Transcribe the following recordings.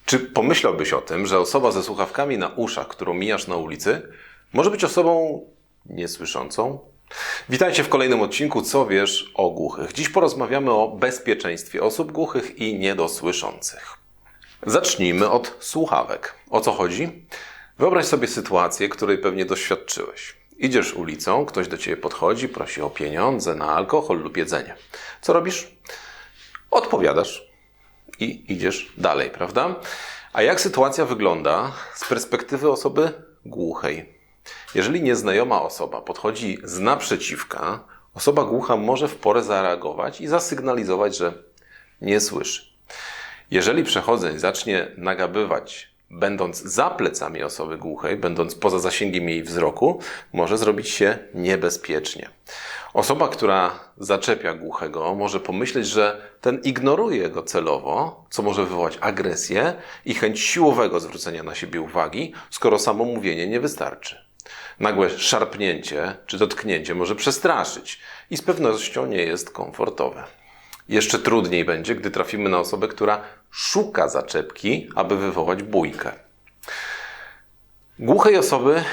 Czy pomyślałbyś o tym, że osoba ze słuchawkami na uszach, którą mijasz na ulicy, może być osobą niesłyszącą? Witajcie w kolejnym odcinku Co wiesz o głuchych. Dziś porozmawiamy o bezpieczeństwie osób głuchych i niedosłyszących. Zacznijmy od słuchawek. O co chodzi? Wyobraź sobie sytuację, której pewnie doświadczyłeś. Idziesz ulicą, ktoś do ciebie podchodzi, prosi o pieniądze na alkohol lub jedzenie. Co robisz? Odpowiadasz i idziesz dalej, prawda? A jak sytuacja wygląda z perspektywy osoby głuchej? Jeżeli nieznajoma osoba podchodzi z naprzeciwka, osoba głucha może w porę zareagować i zasygnalizować, że nie słyszy. Jeżeli przechodzeń zacznie nagabywać, będąc za plecami osoby głuchej, będąc poza zasięgiem jej wzroku, może zrobić się niebezpiecznie. Osoba, która zaczepia głuchego, może pomyśleć, że ten ignoruje go celowo, co może wywołać agresję i chęć siłowego zwrócenia na siebie uwagi, skoro samo mówienie nie wystarczy. Nagłe szarpnięcie czy dotknięcie może przestraszyć i z pewnością nie jest komfortowe. Jeszcze trudniej będzie, gdy trafimy na osobę, która szuka zaczepki, aby wywołać bójkę. Głuchej osoby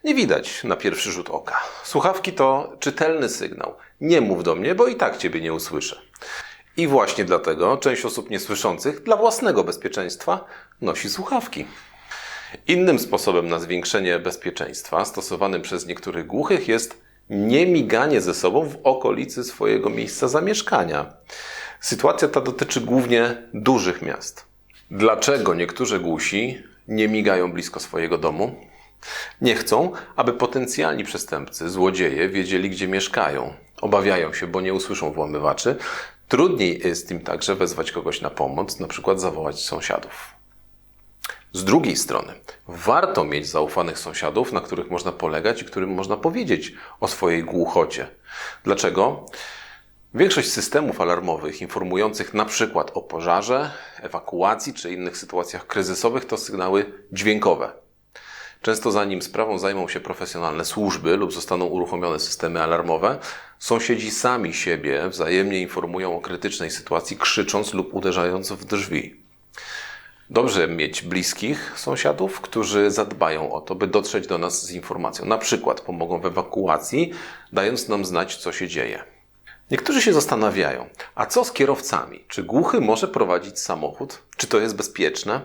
nie widać na pierwszy rzut oka. Słuchawki to czytelny sygnał. Nie mów do mnie, bo i tak ciebie nie usłyszę. I właśnie dlatego część osób niesłyszących dla własnego bezpieczeństwa nosi słuchawki. Innym sposobem na zwiększenie bezpieczeństwa stosowanym przez niektórych głuchych jest niemiganie ze sobą w okolicy swojego miejsca zamieszkania. Sytuacja ta dotyczy głównie dużych miast. Dlaczego niektórzy głusi nie migają blisko swojego domu? Nie chcą, aby potencjalni przestępcy, złodzieje wiedzieli, gdzie mieszkają. Obawiają się, bo nie usłyszą włamywaczy. Trudniej jest im także wezwać kogoś na pomoc, na przykład zawołać sąsiadów. Z drugiej strony, warto mieć zaufanych sąsiadów, na których można polegać i którym można powiedzieć o swojej głuchocie. Dlaczego? Większość systemów alarmowych informujących na przykład o pożarze, ewakuacji czy innych sytuacjach kryzysowych to sygnały dźwiękowe. Często zanim sprawą zajmą się profesjonalne służby lub zostaną uruchomione systemy alarmowe, sąsiedzi sami siebie wzajemnie informują o krytycznej sytuacji, krzycząc lub uderzając w drzwi. Dobrze mieć bliskich sąsiadów, którzy zadbają o to, by dotrzeć do nas z informacją. Na przykład pomogą w ewakuacji, dając nam znać, co się dzieje. Niektórzy się zastanawiają, a co z kierowcami? Czy głuchy może prowadzić samochód? Czy to jest bezpieczne?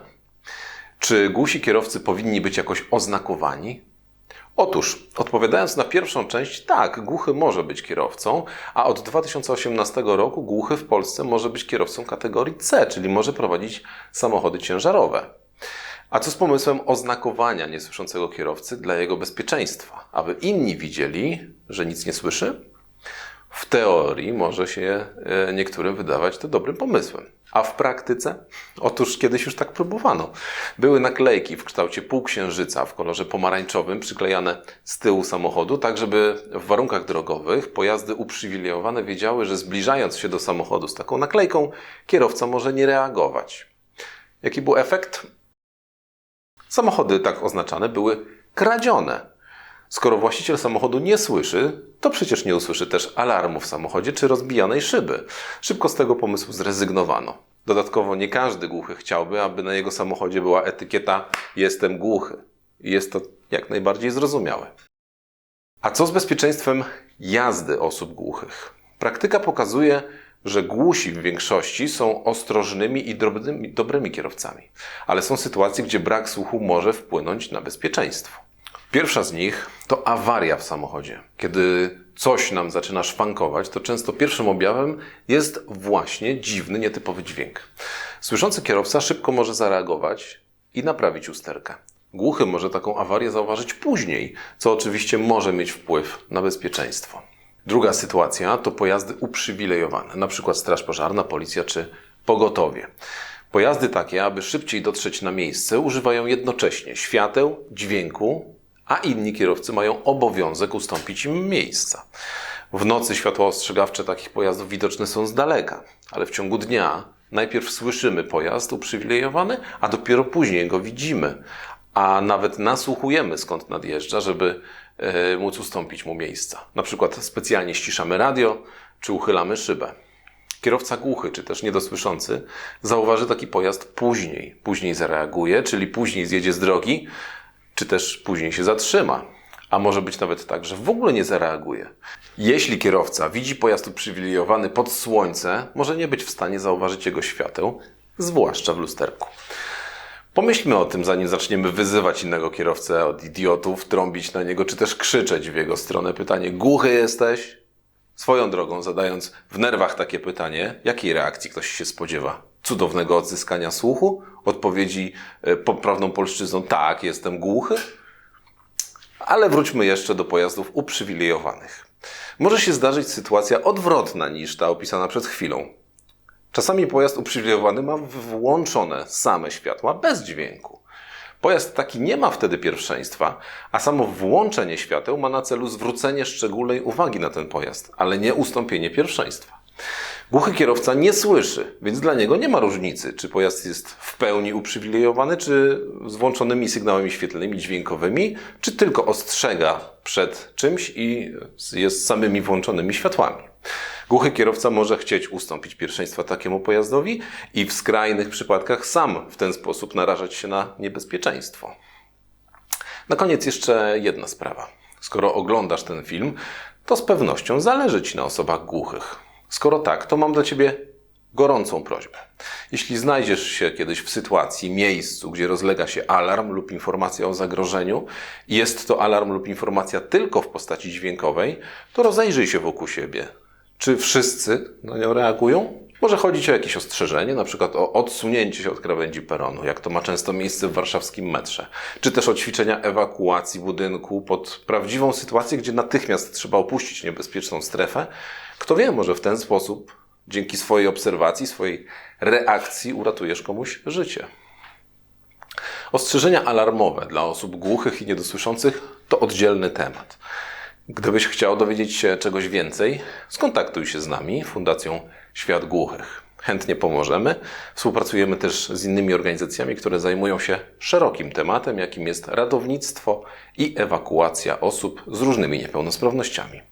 Czy głusi kierowcy powinni być jakoś oznakowani? Otóż, odpowiadając na pierwszą część, tak, głuchy może być kierowcą, a od 2018 roku głuchy w Polsce może być kierowcą kategorii C, czyli może prowadzić samochody ciężarowe. A co z pomysłem oznakowania niesłyszącego kierowcy dla jego bezpieczeństwa, aby inni widzieli, że nic nie słyszy? W teorii może się niektórym wydawać to dobrym pomysłem. A w praktyce? Otóż kiedyś już tak próbowano. Były naklejki w kształcie półksiężyca w kolorze pomarańczowym przyklejane z tyłu samochodu, tak żeby w warunkach drogowych pojazdy uprzywilejowane wiedziały, że zbliżając się do samochodu z taką naklejką, kierowca może nie reagować. Jaki był efekt? Samochody tak oznaczane były kradzione. Skoro właściciel samochodu nie słyszy, to przecież nie usłyszy też alarmu w samochodzie czy rozbijanej szyby. Szybko z tego pomysłu zrezygnowano. Dodatkowo nie każdy głuchy chciałby, aby na jego samochodzie była etykieta „Jestem głuchy”. I jest to jak najbardziej zrozumiałe. A co z bezpieczeństwem jazdy osób głuchych? Praktyka pokazuje, że głusi w większości są ostrożnymi i dobrymi kierowcami. Ale są sytuacje, gdzie brak słuchu może wpłynąć na bezpieczeństwo. Pierwsza z nich to awaria w samochodzie. Kiedy coś nam zaczyna szwankować, to często pierwszym objawem jest właśnie dziwny, nietypowy dźwięk. Słyszący kierowca szybko może zareagować i naprawić usterkę. Głuchy może taką awarię zauważyć później, co oczywiście może mieć wpływ na bezpieczeństwo. Druga sytuacja to pojazdy uprzywilejowane, np. straż pożarna, policja czy pogotowie. Pojazdy takie, aby szybciej dotrzeć na miejsce, używają jednocześnie świateł, dźwięku, a inni kierowcy mają obowiązek ustąpić im miejsca. W nocy światła ostrzegawcze takich pojazdów widoczne są z daleka, ale w ciągu dnia najpierw słyszymy pojazd uprzywilejowany, a dopiero później go widzimy, a nawet nasłuchujemy, skąd nadjeżdża, żeby móc ustąpić mu miejsca. Na przykład specjalnie ściszamy radio, czy uchylamy szybę. Kierowca głuchy czy też niedosłyszący zauważy taki pojazd później zareaguje, czyli później zjedzie z drogi, czy też później się zatrzyma. A może być nawet tak, że w ogóle nie zareaguje. Jeśli kierowca widzi pojazd uprzywilejowany pod słońce, może nie być w stanie zauważyć jego świateł, zwłaszcza w lusterku. Pomyślmy o tym, zanim zaczniemy wyzywać innego kierowcę od idiotów, trąbić na niego, czy też krzyczeć w jego stronę pytanie: głuchy jesteś? Swoją drogą, zadając w nerwach takie pytanie, jakiej reakcji ktoś się spodziewa? Cudownego odzyskania słuchu? Odpowiedzi poprawną polszczyzną: tak, jestem głuchy? Ale wróćmy jeszcze do pojazdów uprzywilejowanych. Może się zdarzyć sytuacja odwrotna niż ta opisana przed chwilą. Czasami pojazd uprzywilejowany ma włączone same światła bez dźwięku. Pojazd taki nie ma wtedy pierwszeństwa, a samo włączenie świateł ma na celu zwrócenie szczególnej uwagi na ten pojazd, ale nie ustąpienie pierwszeństwa. Głuchy kierowca nie słyszy, więc dla niego nie ma różnicy, czy pojazd jest w pełni uprzywilejowany, czy z włączonymi sygnałami świetlnymi, dźwiękowymi, czy tylko ostrzega przed czymś i jest samymi włączonymi światłami. Głuchy kierowca może chcieć ustąpić pierwszeństwa takiemu pojazdowi i w skrajnych przypadkach sam w ten sposób narażać się na niebezpieczeństwo. Na koniec jeszcze jedna sprawa. Skoro oglądasz ten film, to z pewnością zależy Ci na osobach głuchych. Skoro tak, to mam dla Ciebie gorącą prośbę. Jeśli znajdziesz się kiedyś w sytuacji, miejscu, gdzie rozlega się alarm lub informacja o zagrożeniu i jest to alarm lub informacja tylko w postaci dźwiękowej, to rozejrzyj się wokół siebie. Czy wszyscy na nią reagują? Może chodzić o jakieś ostrzeżenie, na przykład o odsunięcie się od krawędzi peronu, jak to ma często miejsce w warszawskim metrze. Czy też o ćwiczenia ewakuacji budynku pod prawdziwą sytuację, gdzie natychmiast trzeba opuścić niebezpieczną strefę. Kto wie, może w ten sposób, dzięki swojej obserwacji, swojej reakcji uratujesz komuś życie. Ostrzeżenia alarmowe dla osób głuchych i niedosłyszących to oddzielny temat. Gdybyś chciał dowiedzieć się czegoś więcej, skontaktuj się z nami, Fundacją Świat Głuchych. Chętnie pomożemy. Współpracujemy też z innymi organizacjami, które zajmują się szerokim tematem, jakim jest ratownictwo i ewakuacja osób z różnymi niepełnosprawnościami.